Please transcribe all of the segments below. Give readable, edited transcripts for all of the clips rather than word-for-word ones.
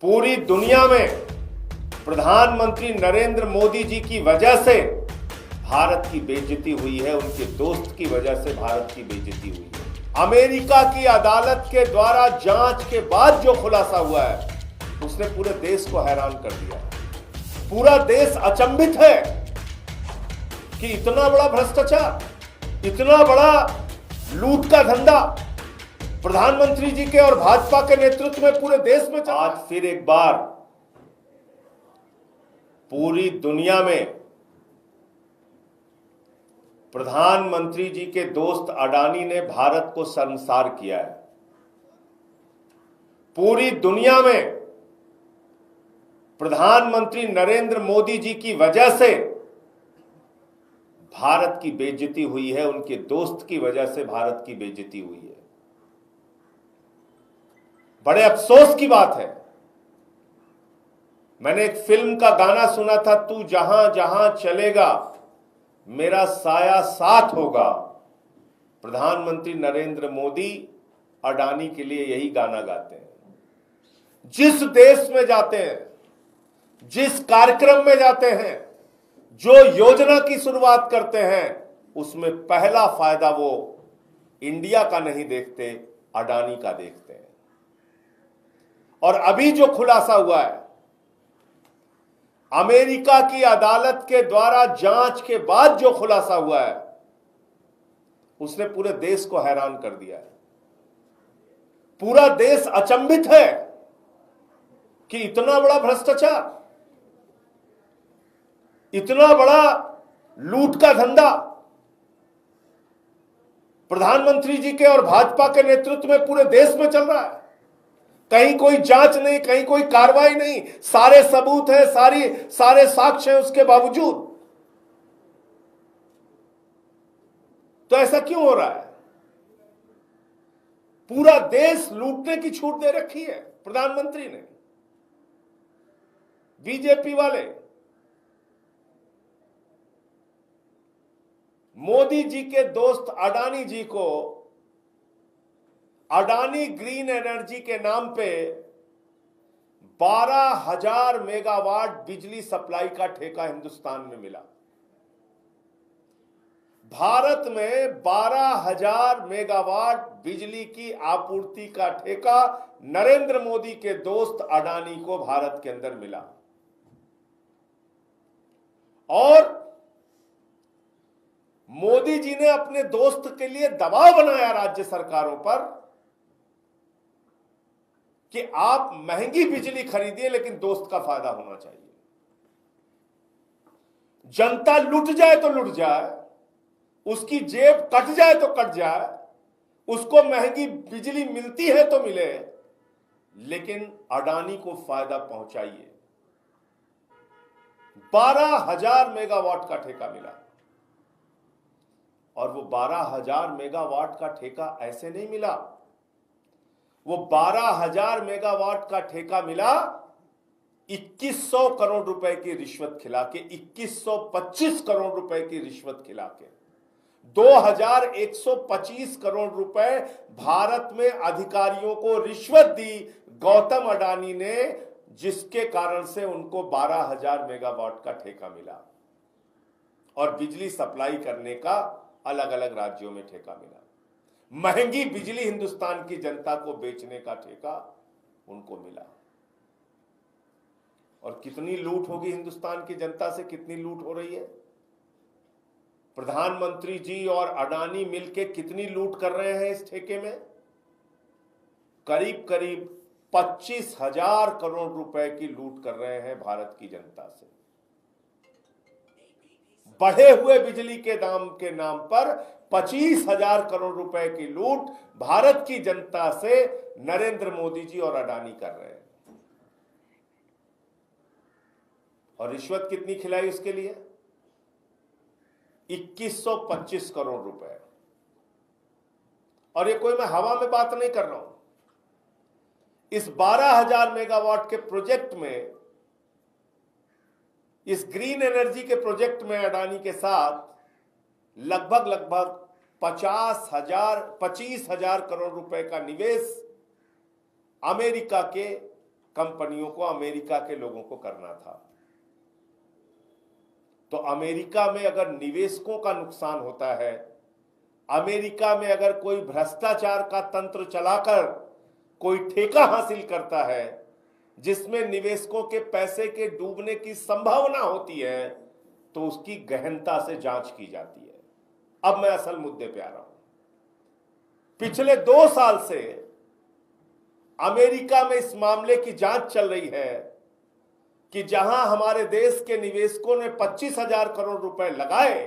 पूरी दुनिया में प्रधानमंत्री नरेंद्र मोदी जी की वजह से भारत की बेइज्जती हुई है, उनके दोस्त की वजह से भारत की बेइज्जती हुई है। अमेरिका की अदालत के द्वारा जांच के बाद जो खुलासा हुआ है उसने पूरे देश को हैरान कर दिया। पूरा देश अचंभित है कि इतना बड़ा भ्रष्टाचार, इतना बड़ा लूट का धंधा प्रधानमंत्री जी के और भाजपा के नेतृत्व में पूरे देश में चला। आज फिर एक बार पूरी दुनिया में प्रधानमंत्री जी के दोस्त अडानी ने भारत को शर्मसार किया है। पूरी दुनिया में प्रधानमंत्री नरेंद्र मोदी जी की वजह से भारत की बेइज्जती हुई है, उनके दोस्त की वजह से भारत की बेइज्जती हुई है। बड़े अफसोस की बात है। मैंने एक फिल्म का गाना सुना था, तू जहां जहां चलेगा मेरा साया साथ होगा। प्रधानमंत्री नरेंद्र मोदी अडानी के लिए यही गाना गाते हैं। जिस देश में जाते हैं, जिस कार्यक्रम में जाते हैं, जो योजना की शुरुआत करते हैं, उसमें पहला फायदा वो इंडिया का नहीं देखते, अडानी का देखते हैं। और अभी जो खुलासा हुआ है, अमेरिका की अदालत के द्वारा जांच के बाद जो खुलासा हुआ है, उसने पूरे देश को हैरान कर दिया है। पूरा देश अचंभित है कि इतना बड़ा भ्रष्टाचार, इतना बड़ा लूट का धंधा प्रधानमंत्री जी के और भाजपा के नेतृत्व में पूरे देश में चल रहा है। कहीं कोई जांच नहीं, कहीं कोई कार्रवाई नहीं, सारे सबूत हैं, सारे साक्ष्य हैं, उसके बावजूद तो ऐसा क्यों हो रहा है? पूरा देश लूटने की छूट दे रखी है प्रधानमंत्री ने। बीजेपी वाले मोदी जी के दोस्त अडानी जी को अडानी ग्रीन एनर्जी के नाम पे 12,000 मेगावाट बिजली सप्लाई का ठेका हिंदुस्तान में मिला। भारत में 12,000 मेगावाट बिजली की आपूर्ति का ठेका नरेंद्र मोदी के दोस्त अडानी को भारत के अंदर मिला। और मोदी जी ने अपने दोस्त के लिए दबाव बनाया राज्य सरकारों पर कि आप महंगी बिजली खरीदिए, लेकिन दोस्त का फायदा होना चाहिए। जनता लुट जाए तो लुट जाए, उसकी जेब कट जाए तो कट जाए, उसको महंगी बिजली मिलती है तो मिले, लेकिन अडानी को फायदा पहुंचाइए। 12,000 मेगावाट का ठेका मिला। और वो 12,000 मेगावाट का ठेका ऐसे नहीं मिला, वो 12,000 मेगावाट का ठेका मिला 2100 करोड़ रुपए की रिश्वत खिला के, 2125 करोड़ रुपए की रिश्वत खिला के, 2,125 करोड़ रुपए भारत में अधिकारियों को रिश्वत दी गौतम अडानी ने, जिसके कारण से उनको 12,000 मेगावाट का ठेका मिला और बिजली सप्लाई करने का अलग अलग राज्यों में ठेका मिला। महंगी बिजली हिंदुस्तान की जनता को बेचने का ठेका उनको मिला। और कितनी लूट होगी हिंदुस्तान की जनता से, कितनी लूट हो रही है? प्रधानमंत्री जी और अडानी मिलके कितनी लूट कर रहे हैं इस ठेके में? करीब करीब 25,000 करोड़ रुपए की लूट कर रहे हैं भारत की जनता से। बढ़े हुए बिजली के दाम के नाम पर 25,000 करोड़ रुपए की लूट भारत की जनता से नरेंद्र मोदी जी और अडानी कर रहे हैं। और रिश्वत कितनी खिलाई उसके लिए? 2125 करोड़ रुपए। और ये कोई मैं हवा में बात नहीं कर रहा हूं। इस 12,000 मेगावाट के प्रोजेक्ट में, इस ग्रीन एनर्जी के प्रोजेक्ट में अडानी के साथ लगभग 25,000 करोड़ रुपए का निवेश अमेरिका के कंपनियों को अमेरिका के लोगों को करना था। तो अमेरिका में अगर निवेशकों का नुकसान होता है, अमेरिका में अगर कोई भ्रष्टाचार का तंत्र चलाकर कोई ठेका हासिल करता है जिसमें निवेशकों के पैसे के डूबने की संभावना होती है, तो उसकी गहनता से जांच की जाती है। अब मैं असल मुद्दे पे आ रहा हूं। पिछले 2 साल से अमेरिका में इस मामले की जांच चल रही है कि जहां हमारे देश के निवेशकों ने 25,000 करोड़ रुपए लगाए,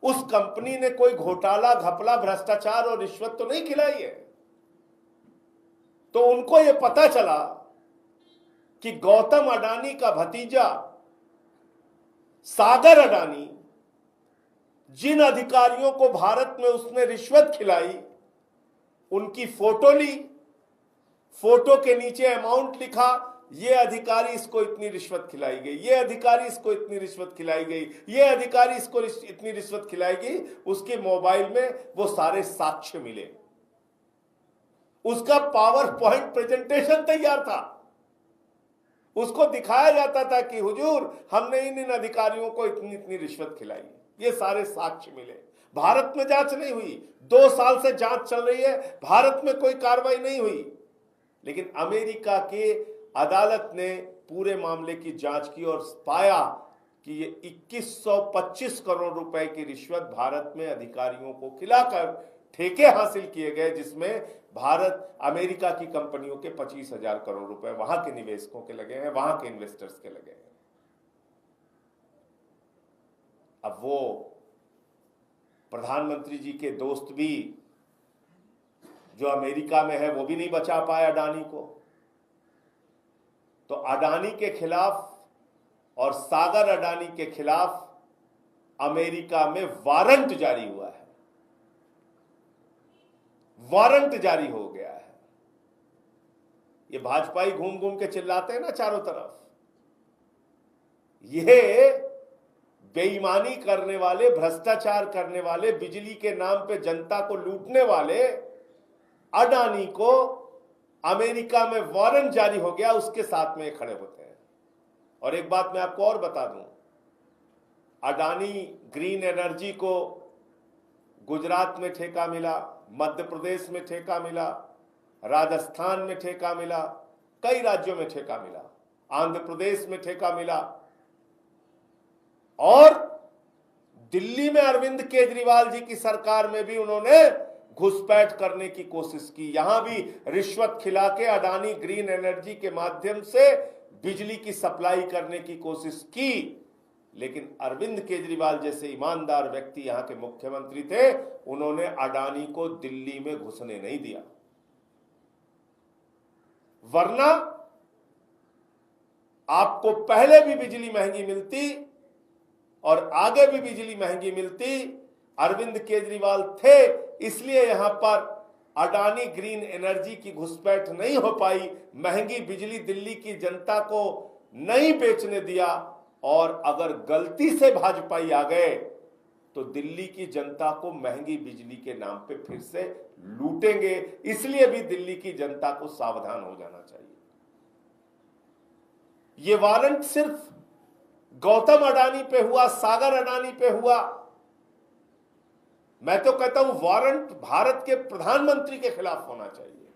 उस कंपनी ने कोई घोटाला, घपला, भ्रष्टाचार और रिश्वत तो नहीं खिलाई है। तो उनको यह पता चला कि गौतम अडानी का भतीजा सागर अडानी, जिन अधिकारियों को भारत में उसने रिश्वत खिलाई, उनकी फोटो ली, फोटो के नीचे अमाउंट लिखा, ये अधिकारी इसको इतनी रिश्वत खिलाई गई, ये अधिकारी इसको इतनी रिश्वत खिलाई गई, ये अधिकारी इसको इतनी रिश्वत खिलाई गई। उसके मोबाइल में वो सारे साक्ष्य मिले, उसका पावर पॉइंट प्रेजेंटेशन तैयार था, उसको दिखाया जाता था कि हुजूर हमने इन अधिकारियों को इतनी इतनी रिश्वत खिलाई, ये सारे साक्ष्य मिले। भारत में जांच नहीं हुई, 2 साल से जांच चल रही है, भारत में कोई कार्रवाई नहीं हुई। लेकिन अमेरिका के अदालत ने पूरे मामले की जांच की और पाया कि ये 2125 करोड़ रुपए की रिश्वत भारत में अधिकारियों को खिलाकर ठेके हासिल किए गए, जिसमें भारत अमेरिका की कंपनियों के 25,000 करोड़ रुपए वहां के निवेशकों के लगे हैं, वहां के इन्वेस्टर्स के लगे हैं। अब वो प्रधानमंत्री जी के दोस्त भी जो अमेरिका में है, वो भी नहीं बचा पाए अडानी को। तो अडानी के खिलाफ और सागर अडानी के खिलाफ अमेरिका में वारंट जारी हुआ है, वारंट जारी हो गया है। ये भाजपाई घूम घूम के चिल्लाते हैं ना चारों तरफ, ये बेईमानी करने वाले, भ्रष्टाचार करने वाले, बिजली के नाम पे जनता को लूटने वाले अडानी को अमेरिका में वारंट जारी हो गया, उसके साथ में खड़े होते हैं। और एक बात मैं आपको और बता दूं, अडानी ग्रीन एनर्जी को गुजरात में ठेका मिला, मध्य प्रदेश में ठेका मिला, राजस्थान में ठेका मिला, कई राज्यों में ठेका मिला, आंध्र प्रदेश में ठेका मिला, और दिल्ली में अरविंद केजरीवाल जी की सरकार में भी उन्होंने घुसपैठ करने की कोशिश की। यहां भी रिश्वत खिला के अडानी ग्रीन एनर्जी के माध्यम से बिजली की सप्लाई करने की कोशिश की। लेकिन अरविंद केजरीवाल जैसे ईमानदार व्यक्ति यहां के मुख्यमंत्री थे, उन्होंने अडानी को दिल्ली में घुसने नहीं दिया। वरना आपको पहले भी बिजली महंगी मिलती और आगे भी बिजली महंगी मिलती। अरविंद केजरीवाल थे, इसलिए यहां पर अडानी ग्रीन एनर्जी की घुसपैठ नहीं हो पाई, महंगी बिजली दिल्ली की जनता को नहीं बेचने दिया। और अगर गलती से भाजपाई आ गए तो दिल्ली की जनता को महंगी बिजली के नाम पे फिर से लूटेंगे। इसलिए भी दिल्ली की जनता को सावधान हो जाना चाहिए। यह वारंट सिर्फ गौतम अडानी पे हुआ, सागर अडानी पे हुआ। मैं तो कहता हूं वारंट भारत के प्रधानमंत्री के खिलाफ होना चाहिए,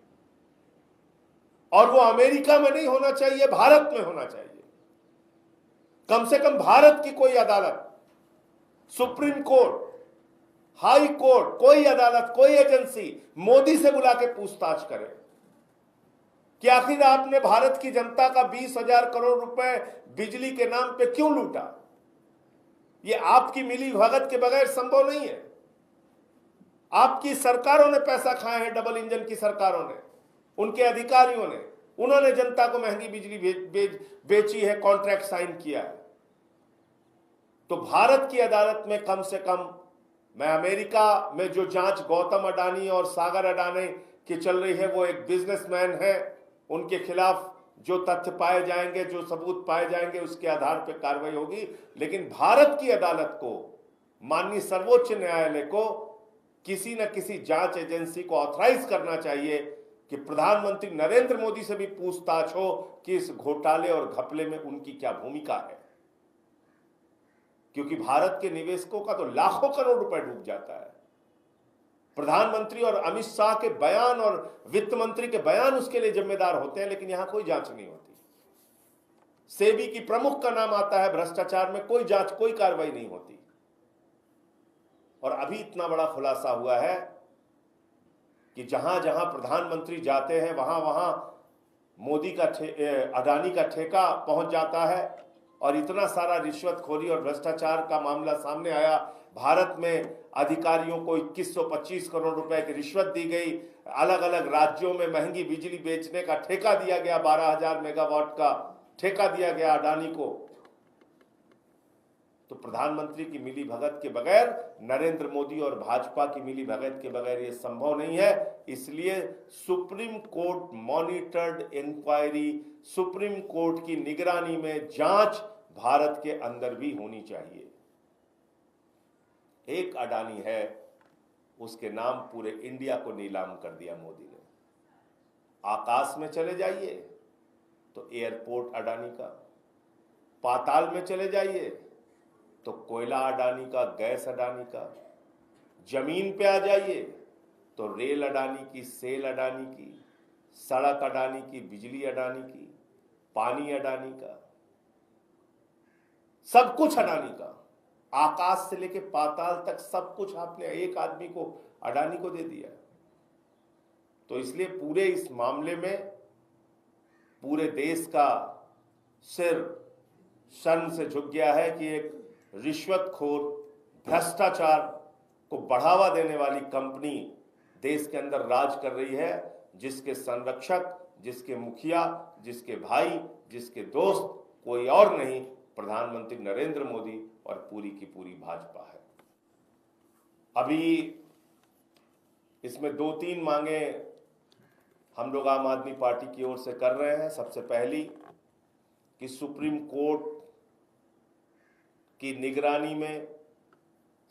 और वो अमेरिका में नहीं होना चाहिए, भारत में होना चाहिए। कम से कम भारत की कोई अदालत, सुप्रीम कोर्ट, हाई कोर्ट, कोई अदालत, कोई एजेंसी मोदी से बुला के पूछताछ करे कि आखिर आपने भारत की जनता का 20,000 करोड़ रुपए बिजली के नाम पे क्यों लूटा। यह आपकी मिली भगत के बगैर संभव नहीं है। आपकी सरकारों ने पैसा खाया है, डबल इंजन की सरकारों ने, उनके अधिकारियों ने, उन्होंने जनता को महंगी बिजली बेची है, कॉन्ट्रैक्ट साइन किया है। तो भारत की अदालत में कम से कम, मैं अमेरिका में जो जांच गौतम अडानी और सागर अडानी की चल रही है, वो एक बिजनेसमैन है, उनके खिलाफ जो तथ्य पाए जाएंगे, जो सबूत पाए जाएंगे, उसके आधार पर कार्रवाई होगी। लेकिन भारत की अदालत को, माननीय सर्वोच्च न्यायालय को किसी न किसी जांच एजेंसी को ऑथराइज करना चाहिए कि प्रधानमंत्री नरेंद्र मोदी से भी पूछताछ हो कि इस घोटाले और घपले में उनकी क्या भूमिका है, क्योंकि भारत के निवेशकों का तो लाखों करोड़ रुपए डूब जाता है। प्रधानमंत्री और अमित शाह के बयान और वित्त मंत्री के बयान उसके लिए जिम्मेदार होते हैं, लेकिन यहां कोई जांच नहीं होती। सेबी की प्रमुख का नाम आता है, भ्रष्टाचार में कोई जांच, कोई कार्रवाई नहीं होती। और अभी इतना बड़ा खुलासा हुआ है कि जहां जहां प्रधानमंत्री जाते हैं वहां वहां मोदी का अडानी का ठेका पहुंच जाता है, और इतना सारा रिश्वतखोरी और भ्रष्टाचार का मामला सामने आया। भारत में अधिकारियों को 2125 करोड़ रुपए की रिश्वत दी गई, अलग अलग राज्यों में महंगी बिजली बेचने का ठेका दिया गया, 12,000 मेगावाट का ठेका दिया गया अडानी को। तो प्रधानमंत्री की मिली भगत के बगैर, नरेंद्र मोदी और भाजपा की मिली भगत के बगैर यह संभव नहीं है। इसलिए supreme court monitored inquiry, supreme court की निगरानी में जांच भारत के अंदर भी होनी चाहिए। एक अडानी है, उसके नाम पूरे इंडिया को नीलाम कर दिया मोदी ने। आकाश में चले जाइए तो एयरपोर्ट अडानी का, पाताल में चले जाइए तो कोयला अडानी का, गैस अडानी का, जमीन पे आ जाइए तो रेल अडानी की, सेल अडानी की, सड़क अडानी की, बिजली अडानी की, पानी अडानी का, सब कुछ अडानी का। आकाश से लेके पाताल तक सब कुछ आपने एक आदमी को, अडानी को दे दिया। तो इसलिए पूरे इस मामले में पूरे देश का सिर शर्म से झुक गया है कि एक रिश्वतखोर, भ्रष्टाचार को बढ़ावा देने वाली कंपनी देश के अंदर राज कर रही है, जिसके संरक्षक, जिसके मुखिया, जिसके भाई, जिसके दोस्त कोई और नहीं, प्रधानमंत्री नरेंद्र मोदी और पूरी की पूरी भाजपा है। अभी इसमें 2-3 मांगे हम लोग आम आदमी पार्टी की ओर से कर रहे हैं। सबसे पहली कि सुप्रीम कोर्ट की निगरानी में,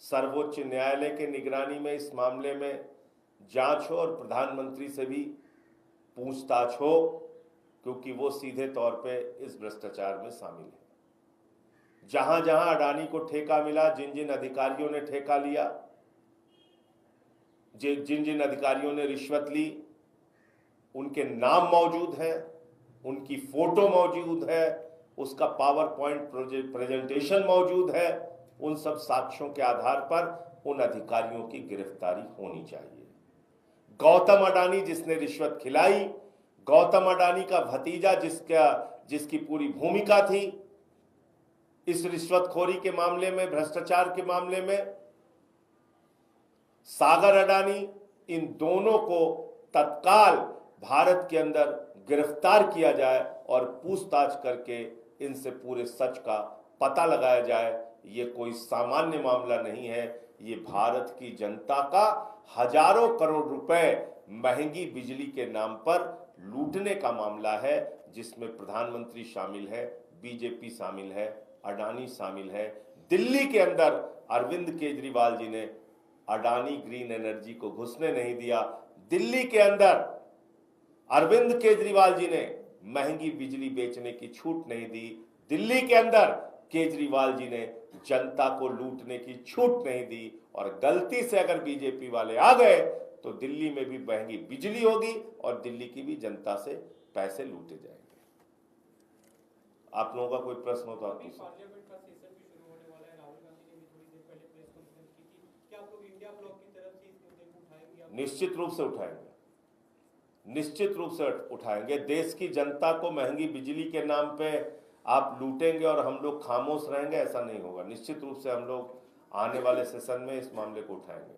सर्वोच्च न्यायालय के निगरानी में इस मामले में जांच हो और प्रधानमंत्री से भी पूछताछ हो, क्योंकि वो सीधे तौर पे इस भ्रष्टाचार में शामिल है। जहां जहां अडानी को ठेका मिला, जिन जिन अधिकारियों ने ठेका लिया, जिन जिन अधिकारियों ने रिश्वत ली, उनके नाम मौजूद है, उनकी फोटो मौजूद है, उसका पावर पॉइंट प्रेजेंटेशन मौजूद है। उन सब साक्ष्यों के आधार पर उन अधिकारियों की गिरफ्तारी होनी चाहिए। गौतम अडानी जिसने रिश्वत खिलाई, गौतम अडानी का भतीजा जिसकी पूरी भूमिका थी इस रिश्वतखोरी के मामले में, भ्रष्टाचार के मामले में, सागर अडानी, इन दोनों को तत्काल भारत के अंदर गिरफ्तार किया जाए और पूछताछ करके इनसे पूरे सच का पता लगाया जाए। ये कोई सामान्य मामला नहीं है, ये भारत की जनता का हजारों करोड़ रुपए महंगी बिजली के नाम पर लूटने का मामला है, जिसमें प्रधानमंत्री शामिल है, बीजेपी शामिल है, अडानी शामिल है। दिल्ली के अंदर अरविंद केजरीवाल जी ने अडानी ग्रीन एनर्जी को घुसने नहीं दिया। दिल्ली के अंदर अरविंद केजरीवाल जी ने महंगी बिजली बेचने की छूट नहीं दी। दिल्ली के अंदर केजरीवाल जी ने जनता को लूटने की छूट नहीं दी। और गलती से अगर बीजेपी वाले आ गए तो दिल्ली में भी महंगी बिजली होगी और दिल्ली की भी जनता से पैसे लूटे जाएंगे। आप लोगों का कोई प्रश्न हो तो आप पूछिए। पार्लियामेंट का सेशन भी शुरू होने वाला है। राहुल गांधी ने भी थोड़ी देर पहले प्रेस कॉन्फ्रेंस की थी। क्या आप लोग इंडिया ब्लॉक की तरफ से इस मुद्दे को उठाएंगे? निश्चित रूप से उठाएंगे, निश्चित रूप से उठाएंगे। देश की जनता को महंगी बिजली के नाम पे आप लूटेंगे और हम लोग खामोश रहेंगे, ऐसा नहीं होगा। निश्चित रूप से हम लोग आने वाले सेशन में इस मामले को उठाएंगे।